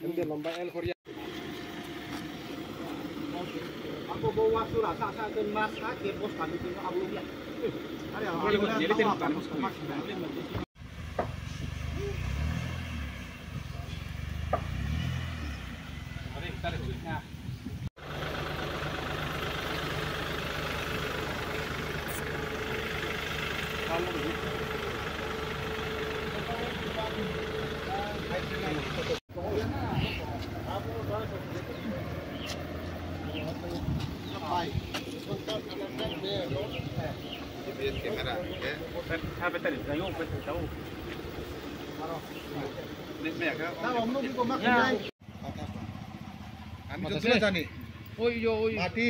Nanti lomba el Korea. Aku bawa surat saya ke Mas ke pos kami itu abulnya. Ada jadi tempat pos kami. Mari kita lihatnya. মাটি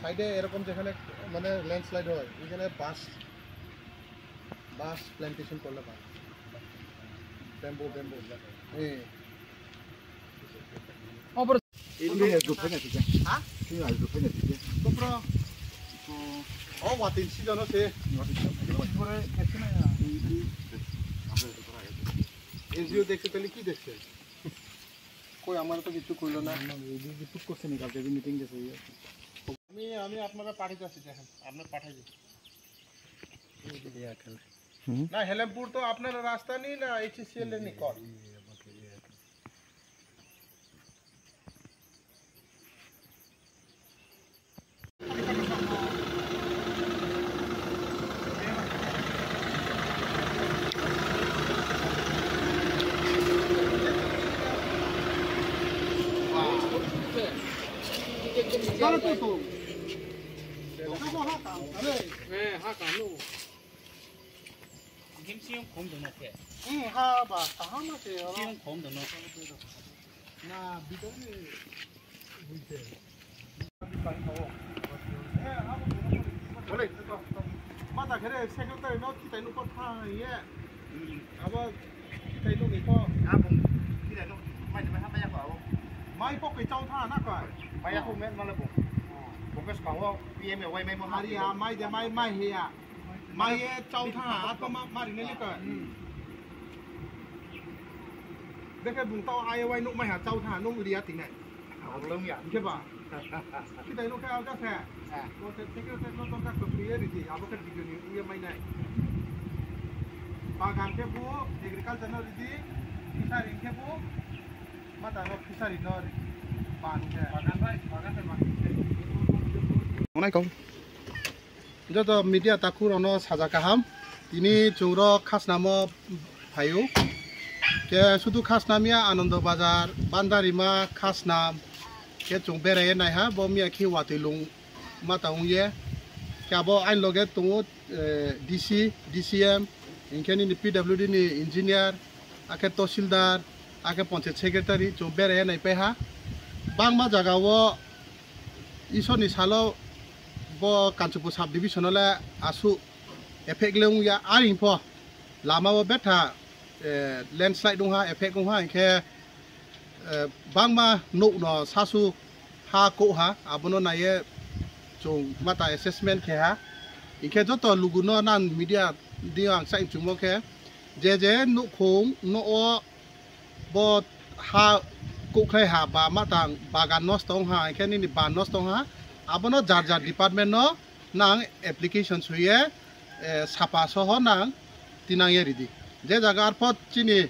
সাইডে এরকম যেখানে মানে landslide হয় এখানে বাস plantation করলে পায় bamboo ini grupnya juga. Hah? Ini ada grupnya juga. Kopro. Oh, watin sih jono sih. NGO দেখছে তাহলে কি দেখছে কই আমার তো কিছু কইলো না রিপোর্ট করছে নি কালকে মিটিং গেছে আমি আপনারা পাঠাইতেছি দেখেন আপনারা পাঠাই দিন না হেলেমপুর তো আপনার রাস্তা নেই না এইচসিএল এর নিকট Kalau tu, kamu hakam, hakam lu. Kim siung kom tu nak ke? Haba, tahan masih. Siung kom tu nak. Nah, bido ni, bido. Boleh. Mata kere sekretari nak kita ini kau thang ye. Apa kita ini ni kau? Apa? Kita ini macam apa ya kau? Mai kau kecau thang nak kau? Mai aku main malah bu. Fokus kau PM away mai mau hari ya mai dia mai ya. Mai ye cau thang atau mari ni kau. Dekat bung tahu ayah away nuk mai ha cau thang nuk dia tinggal. Belum ya? Siapa? Kita ini kau ada saya. Kau sekretari nak tak kepriye di sini. Apa kan video ni dia mai naik. Bagan ke bu, agriculture nak di, fishery ke bu, mata nak fishery nak. Jadi media takur ono saja kaham. Ini cungro khas nama Bayu. Ke sudu khas namanya Ananda Bazar, Bandarima khas nam. Ke cung berai nai ha, bo mia ki watilung mata ungye. Ke abo ain loge tungu DC, DCM. Inkeni ni PWD ni engineer, ake toshildar, ake panchayat secretary cung berai nai peha. Bangma jaga wo iso ni salo bo Kanchupur sub division le asu effect leung ya aring po lama wo beta landslide dong ha effect dong ha ke bangma no no sasu ha ko ha abono na ye chung mata assessment ke ha ike joto luguno nan media diang sai chumo ke je no khong no o bo ha Kau kaya ha ba matang bagan nos tong ha, ikan ini ban nos tong ha, apa no jar department no nang application suye sapa soho nang tinang ye ridi. Jadi jaga arpot cini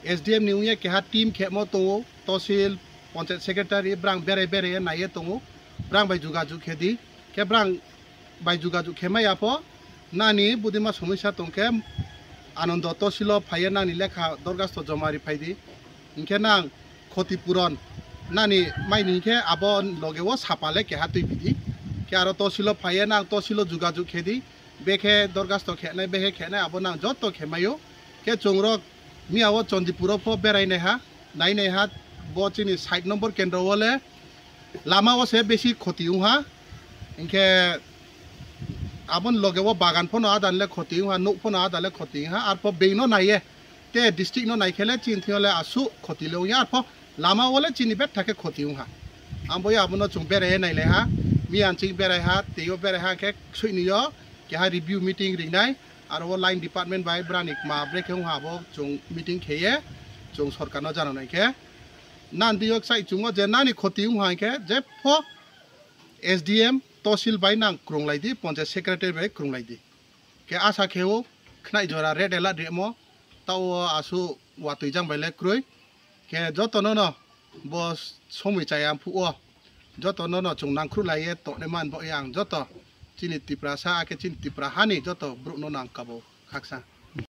SDM niuye keha team kemo tongo, tosil, panchayat secretary brang bere na ye tongo, brang bai juga khedi, ke brang bai juga khemai apo, nani budima somisya tongke Ananda tosilo phaye nani lekha dorgasto jomari phaidi, inke nang ক্ষতিপূরণ নানি মাইনিকে আবন লগেও সাপালে কেহা তুই বিধি কে আর তহসিল ফাইয়ে না তহসিল যোগাযোগ খেদি বেখে দরখাস্ত খেনাই বেহে খেনাই আবো না যত খেমাইও কে চংরক মিয়াও চন্দিপুর বেড়াইনাই হা নাইনাই হা বচিনি 60 নম্বর কেন্দ্র বলে লামাও সে বেশি ক্ষতিও হা ইনকে আবন লগেও বাগান ফোন আদানলে ক্ষতিও হা নুক ফোন আদালে ক্ষতি হা আর বেইনো নাইয়ে তে ডিস্ট্রিক্ট নো নাইখেলে চিনথিলে আসু ক্ষতিলেও ইয়া আর Lama wala cini bet take khoti ha. Ambo ya abono chung bere nai le ha. Mi an ching bere ha, teo bere ha ke suini yo ke ha review meeting ring nai. aro line department bai branik ma break hong habo chung meeting kheye chung sarkar no jananai khe nan diok sai chungo je nani khoti hai khe je pho SDM tosil bai nang krunglai di ponjat secretary bai krunglai di ke asa kheo khnai jora red alert remo tao asu watui jang bai le krui ke jotono no bos somui chayam phuo jotono no chung nang khrulai to ne man bo yang joto chini tipra sa ke chin tipra hani joto bruk no nang kabo khaksa